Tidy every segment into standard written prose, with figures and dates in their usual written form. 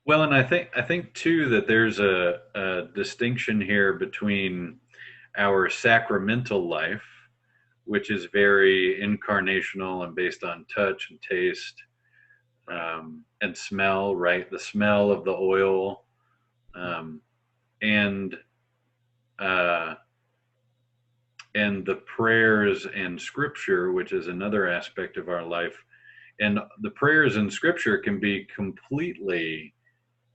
Well, and I think too that there's a distinction here between our sacramental life, which is very incarnational and based on touch and taste, Right. and smell, right? The smell of the oil, um, and uh, and the prayers and scripture, which is another aspect of our life. And the prayers and scripture can be completely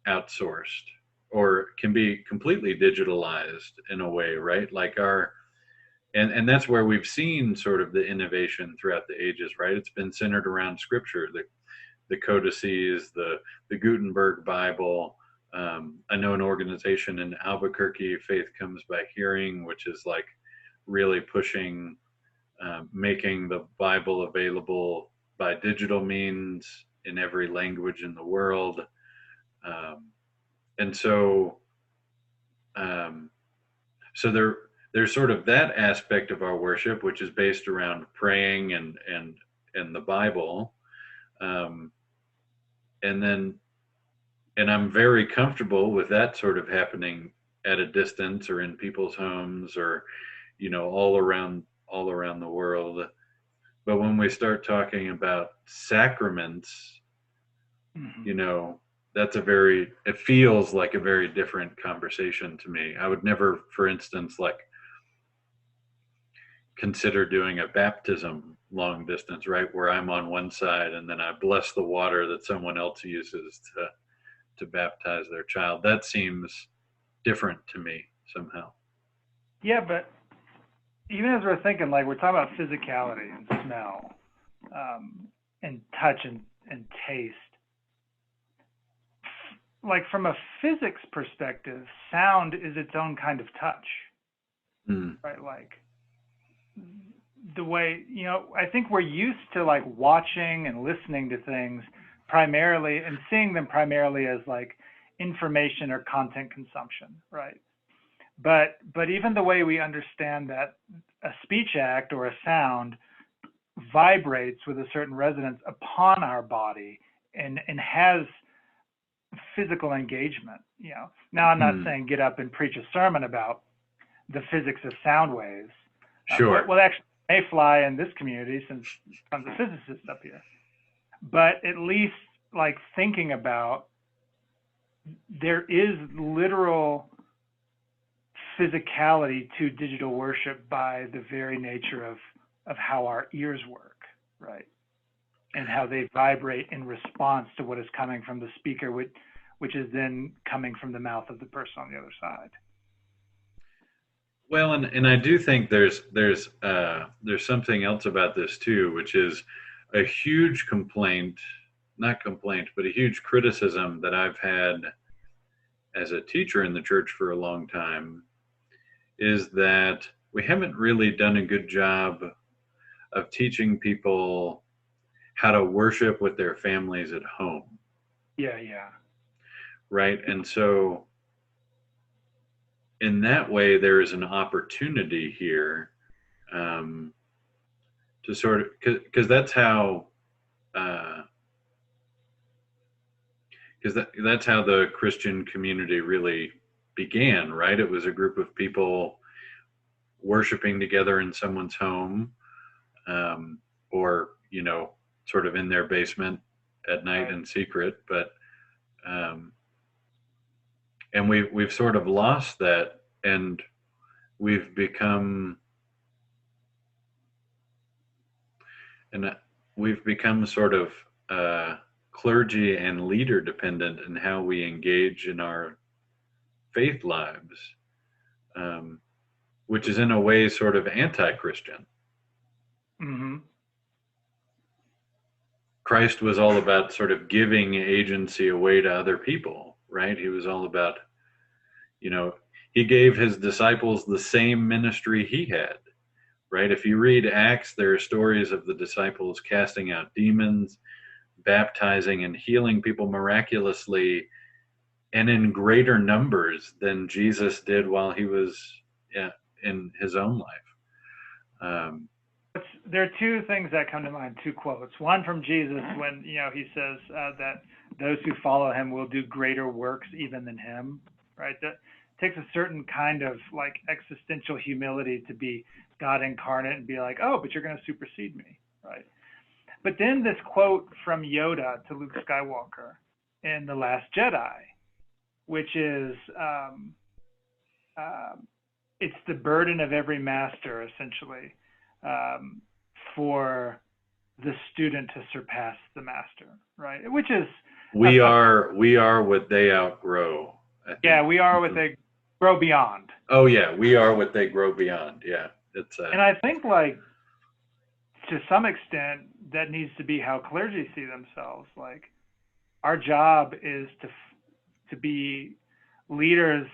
outsourced or can be completely digitalized in a way, right? Like our and that's where we've seen sort of the innovation throughout the ages, right? It's been centered around scripture, the codices, the Gutenberg Bible. I know an organization in Albuquerque, Faith Comes by Hearing, which is like really pushing making the Bible available by digital means in every language in the world. Um, and so, um, so there's sort of that aspect of our worship, which is based around praying and the Bible. Um, and then, and I'm very comfortable with that sort of happening at a distance or in people's homes or, all around the world. But when we start talking about sacraments, Hmm. you know, it feels like a very different conversation to me. I would never, for instance, like consider doing a baptism long distance, right? Where I'm on one side and then I bless the water that someone else uses to baptize their child. That seems different to me somehow. Yeah, but even as we're thinking, like we're talking about physicality and smell, and touch and taste, like from a physics perspective, sound is its own kind of touch, Mm, right? Like the way, I think we're used to like watching and listening to things primarily and seeing them primarily as like information or content consumption, right? But even the way we understand that a speech act or a sound vibrates with a certain resonance upon our body and has physical engagement. Now I'm not mm, saying get up and preach a sermon about the physics of sound waves. sure. Well, actually, may fly in this community since tons of physicists up here. But at least like thinking about there is literal physicality to digital worship by the very nature of how our ears work, right? And how they vibrate in response to what is coming from the speaker, which is then coming from the mouth of the person on the other side. Well, and I do think there's something else about this too, which is a huge complaint, not complaint, but a huge criticism that I've had as a teacher in the church for a long time is that we haven't really done a good job of teaching people how to worship with their families at home, Yeah, yeah. right? And so, in that way, there is an opportunity here, um, to sort of, because that's how, because that's how the Christian community really began, right? It was a group of people worshiping together in someone's home, um, or sort of in their basement at night Right. in secret. But um, and we've sort of lost that, and we've become and we've become sort of uh, clergy and leader dependent in how we engage in our faith lives, um, which is in a way sort of anti-Christian. Mm-hmm. Christ was all about sort of giving agency away to other people, right? He was all about, you know, he gave his disciples the same ministry he had, right? If you read Acts, there are stories of the disciples casting out demons, baptizing and healing people miraculously and in greater numbers than Jesus did while he was, yeah, in his own life. Um, There are two things that come to mind, two quotes. One from Jesus when he says that those who follow him will do greater works even than him, right? That takes a certain kind of like existential humility to be God incarnate and be like, oh, but you're going to supersede me, right? But then this quote from Yoda to Luke Skywalker in The Last Jedi, which is, um, it's the burden of every master, essentially, um, for the student to surpass the master, right? Which is a We are what they outgrow, I yeah, think. we are what they grow beyond. Oh yeah, we are what they grow beyond. Yeah, it's And I think like to some extent that needs to be how clergy see themselves. Like our job is to be leaders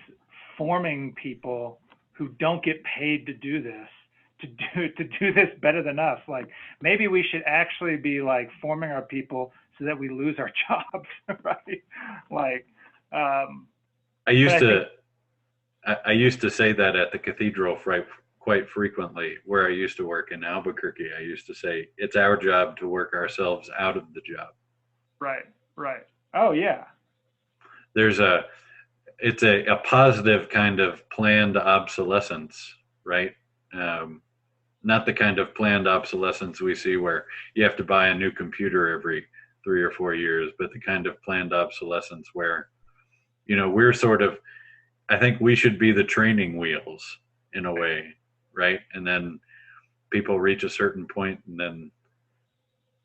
forming people who don't get paid to do this, to do this better than us. Like maybe we should actually be like forming our people so that we lose our jobs, right? Like, I but used I think to I used to say that at the cathedral quite frequently where I used to work in Albuquerque. I used to say it's our job to work ourselves out of the job. right, right. Oh yeah, There's a it's a positive kind of planned obsolescence, right? Um, Not the kind of planned obsolescence we see where you have to buy a new computer every 3 or 4 years, but the kind of planned obsolescence where, we're sort of, I think we should be the training wheels in a way, right? And then people reach a certain point and then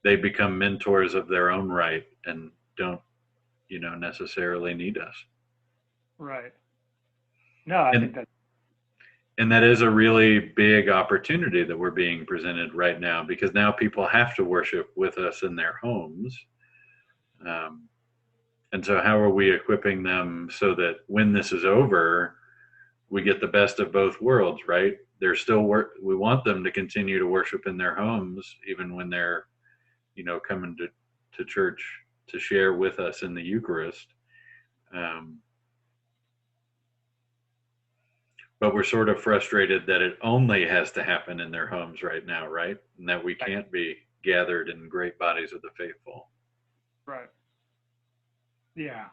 they become mentors of their own right and don't, necessarily need us. right. No, I think And that and that is a really big opportunity that we're being presented right now because now people have to worship with us in their homes. Um, and so, how are we equipping them so that when this is over, we get the best of both worlds, right? They're still we want them to continue to worship in their homes, even when they're, coming to church to share with us in the Eucharist. Um, but we're sort of frustrated that it only has to happen in their homes right now, right? And that we right, can't be gathered in great bodies of the faithful. right. Yeah.